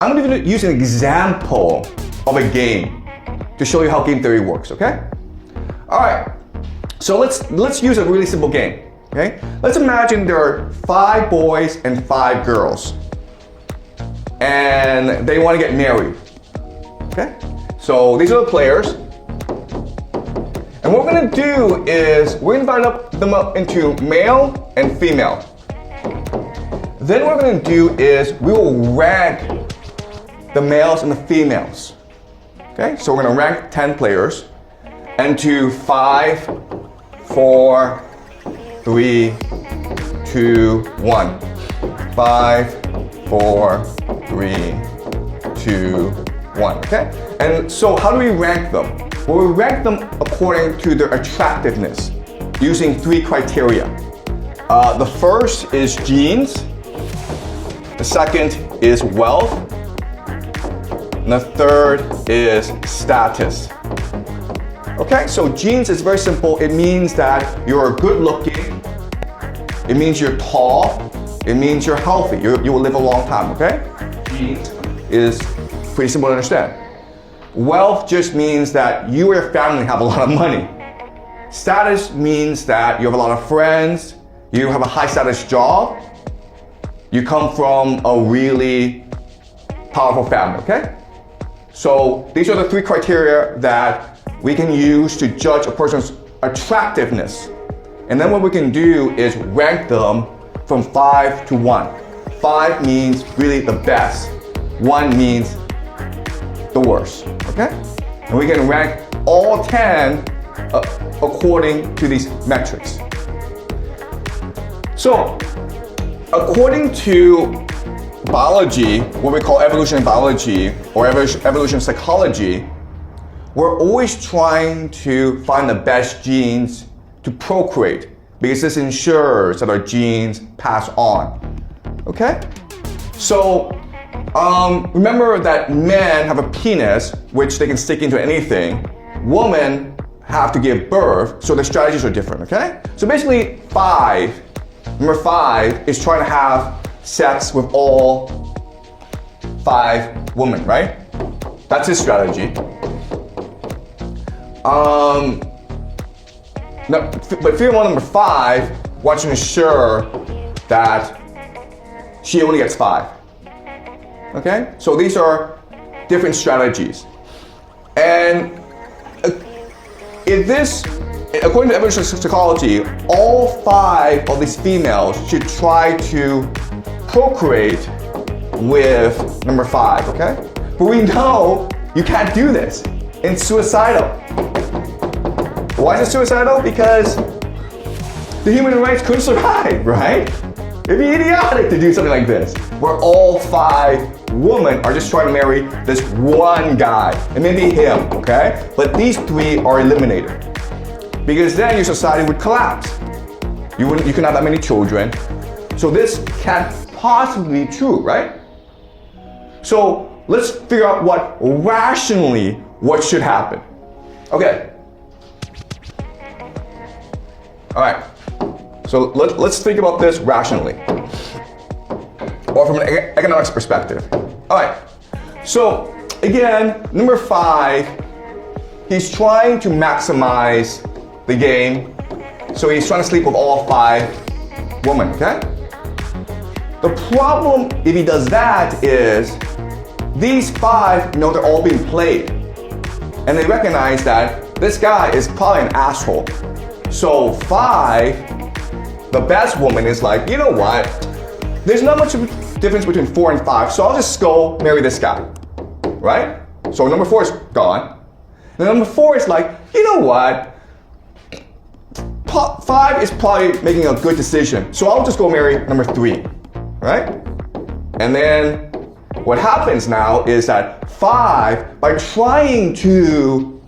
I'm going to use an example of a game to show you how game theory works, okay? All right, so let's use a really simple game, okay? Let's imagine there are 5 boys and 5 girls, and they want to get married, okay? So these are the players, and what we're going to do is we're going to divide them up into male and female. Then what we're going to do is we will rank the males and the females. Okay, so we're going to rank 10 players into 5, 4, 3, 2, 1. 5, 4, 3, 2, 1. Okay? And so how do we rank them? Well, we rank them according to their attractiveness using 3 criteria. The first is genes. The second is wealth. And the third is status. Okay, so genes is very simple. It means that you're good looking. It means you're tall. It means you're healthy. You will live a long time, okay? Genes is pretty simple to understand. Wealth just means that you or your family have a lot of money. Status means that you have a lot of friends. You have a high status job. You come from a really powerful family, okay? So these are the 3 criteria that we can use to judge a person's attractiveness. And then what we can do is rank them from 5 to 1. 5 means really the best. 1 means the worst, okay? And we can rank all 10 according to these metrics. So, according to biology, what we call evolutionary biology or evolution psychology, we're always trying to find the best genes to procreate because this ensures that our genes pass on. Okay? So, remember that men have a penis which they can stick into anything. Women have to give birth, so their strategies are different, okay? So basically, number 5 is trying to have sex with all 5 women, right? That's his strategy. But female number 5 wants to ensure that she only gets 5. Okay? So these are different strategies. And according to evolutionary psychology, all 5 of these females should try to procreate with number 5, okay? But we know you can't do this. It's suicidal. Why is it suicidal? Because the human race couldn't survive, right? It'd be idiotic to do something like this, where all 5 women are just trying to marry this one guy, and maybe him, okay? But these 3 are eliminated. Because then your society would collapse. You couldn't have that many children. So this can't possibly be true, right? So let's figure out what should happen. Okay. All right. So let's think about this rationally, or from an economics perspective. All right. So again, number 5, he's trying to maximize the game. So he's trying to sleep with all 5 women, okay? The problem if he does that is these 5 know they're all being played. And they recognize that this guy is probably an asshole. So 5, the best woman is like, you know what? There's not much difference between 4 and 5, so I'll just go marry this guy, right? So number 4 is gone. And number 4 is like, you know what? 5 is probably making a good decision, so I'll just go marry number 3, right? And then what happens now is that 5, by trying to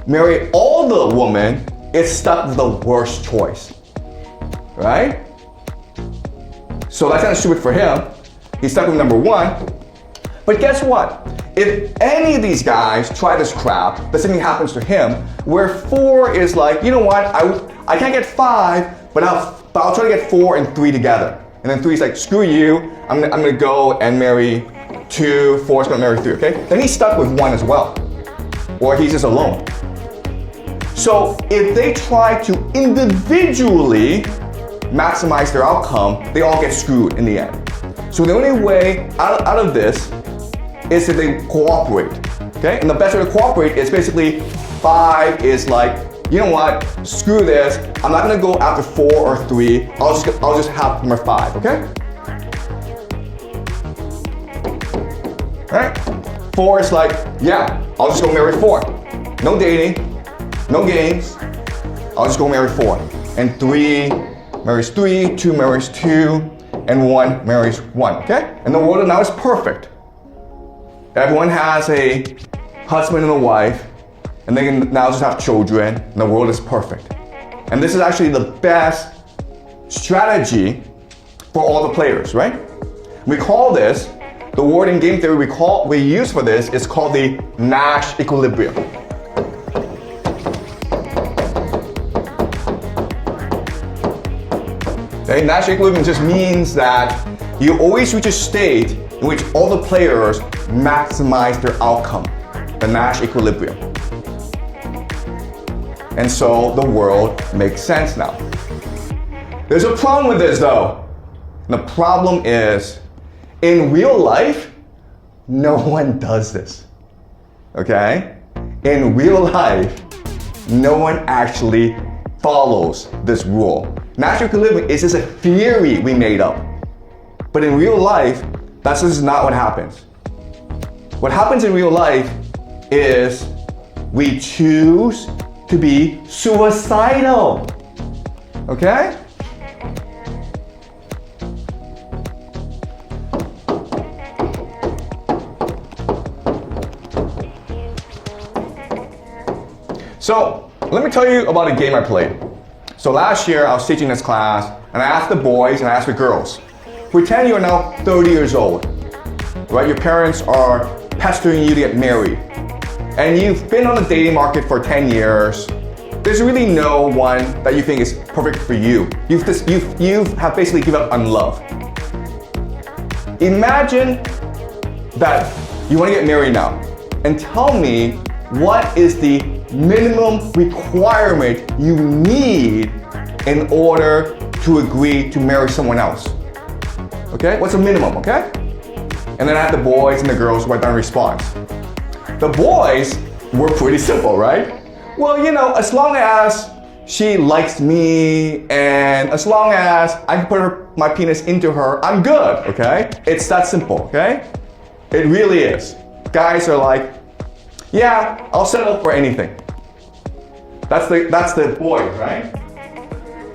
marry all the women, is stuck with the worst choice, right? So that's kind of stupid for him. He's stuck with number 1. But guess what? If any of these guys try this crap, the same thing happens to him, where 4 is like, you know what, I can't get 5, but I'll try to get 4 and 3 together. And then 3 is like, screw you, I'm gonna go and marry 2, 4 is gonna marry 3, okay? Then he's stuck with 1 as well. Or he's just alone. So if they try to individually maximize their outcome, they all get screwed in the end. So the only way out of this is if they cooperate, okay? And the best way to cooperate is basically 5 is like, you know what, screw this, I'm not gonna go after 4 or 3, I'll just have number 5, okay? Alright? 4 is like, yeah, I'll just go marry 4. No dating, no games, I'll just go marry 4. And 3 marries 3, 2 marries 2, and 1 marries 1, okay? And the world now is perfect. Everyone has a husband and a wife, and they can now just have children, and the world is perfect. And this is actually the best strategy for all the players, right? We call this, the word in game theory we use for this is called the Nash equilibrium. Okay, Nash equilibrium just means that you always reach a state in which all the players maximize their outcome, the Nash equilibrium. And so the world makes sense now. There's a problem with this though. The problem is, in real life, no one does this, okay? In real life, no one actually follows this rule. Nash equilibrium is just a theory we made up. But in real life, that's just not what happens. What happens in real life is we choose to be suicidal, okay? So, let me tell you about a game I played. So last year, I was teaching this class, and I asked the boys and I asked the girls, pretend you're now 30 years old, right? Your parents are pestering you to get married, and you've been on the dating market for 10 years. There's really no one that you think is perfect for you. You have basically given up on love. Imagine that you want to get married now, and tell me what is the minimum requirement you need in order to agree to marry someone else. Okay? What's the minimum, okay? And then I had the boys and the girls write down a response. The boys were pretty simple, right? Well, you know, as long as she likes me and as long as I can put my penis into her, I'm good, okay? It's that simple, okay? It really is. Guys are like, yeah, I'll settle for anything. That's the boys, right?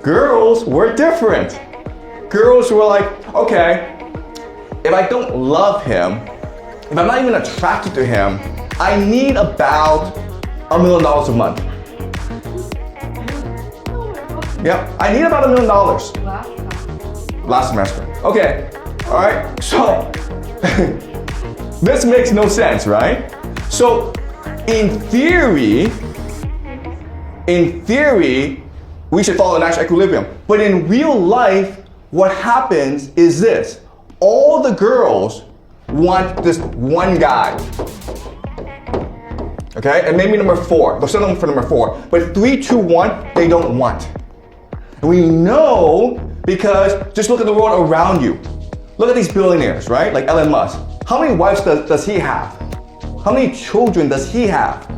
Girls were different. Girls were like, okay, if I don't love him, if I'm not even attracted to him, I need about $1 million a month. Yeah, I need about $1 million. Last semester. Okay, all right, so this makes no sense, right? So in theory, we should follow the Nash equilibrium. But in real life, what happens is this. All the girls want this one guy. Okay, and maybe number 4. They'll settle for number 4. But 3, 2, 1, they don't want. And we know because just look at the world around you. Look at these billionaires, right? Like Elon Musk. How many wives does he have? How many children does he have?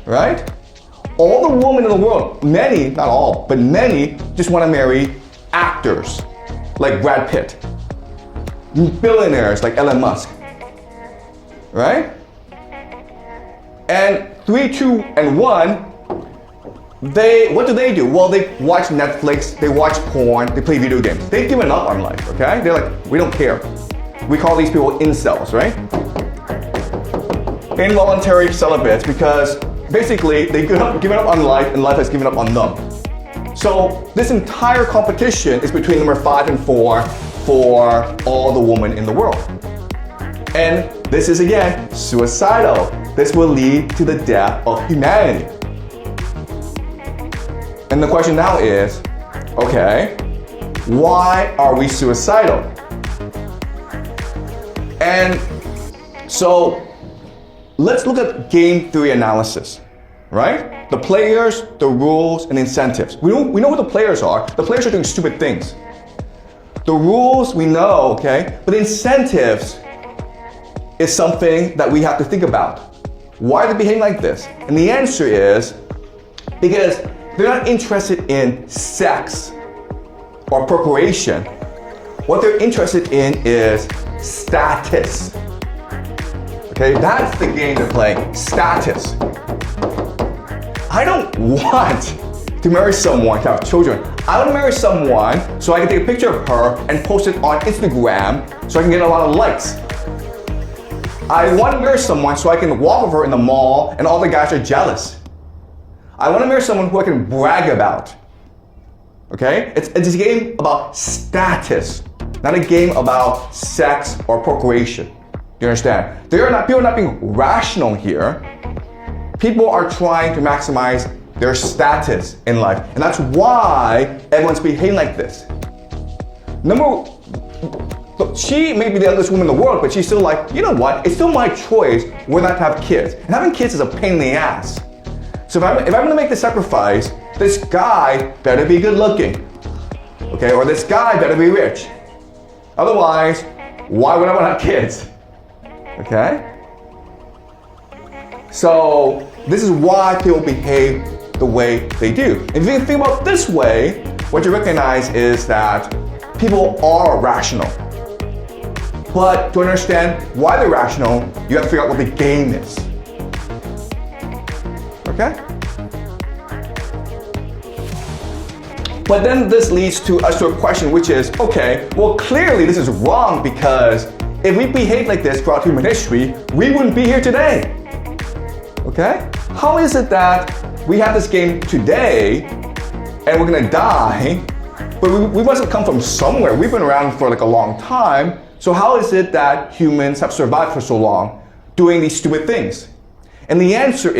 Right? All the women in the world, many, not all, but many just want to marry actors like Brad Pitt. Billionaires like Elon Musk. Right? And 3, 2, and 1, what do? Well, they watch Netflix, they watch porn, they play video games. They've given up on life, okay? They're like, we don't care. We call these people incels, right? Involuntary celibates, because basically they've given up on life and life has given up on them. So this entire competition is between number 5 and 4 for all the women in the world. And this is again suicidal. This will lead to the death of humanity. And the question now is, okay, why are we suicidal? And So let's look at game theory analysis, right? The players, the rules, and incentives. We know who the players are. The players are doing stupid things. The rules we know, okay? But incentives is something that we have to think about. Why are they behaving like this? And the answer is because they're not interested in sex or procreation. What they're interested in is status. Okay, that's the game they're playing, status. I don't want to marry someone to have children. I want to marry someone so I can take a picture of her and post it on Instagram so I can get a lot of likes. I want to marry someone so I can walk with her in the mall and all the guys are jealous. I want to marry someone who I can brag about. Okay? It's a game about status, not a game about sex or procreation. Do you understand? People are not being rational here. People are trying to maximize their status in life. And that's why everyone's behaving like this. She may be the youngest woman in the world, but she's still like, you know what? It's still my choice whether or not to have kids. And having kids is a pain in the ass. So if I'm gonna make the sacrifice, this guy better be good looking. Okay, or this guy better be rich. Otherwise, why would I want to have kids? Okay? So this is why people behave the way they do. If you think about it this way, what you recognize is that people are rational. But to understand why they're rational, you have to figure out what the game is. Okay? But then this leads to us to a question, which is, okay, well clearly this is wrong, because if we behaved like this throughout human history, we wouldn't be here today. Okay? How is it that we have this game today and we're gonna die, but we must have come from somewhere. We've been around for like a long time. So how is it that humans have survived for so long doing these stupid things? And the answer is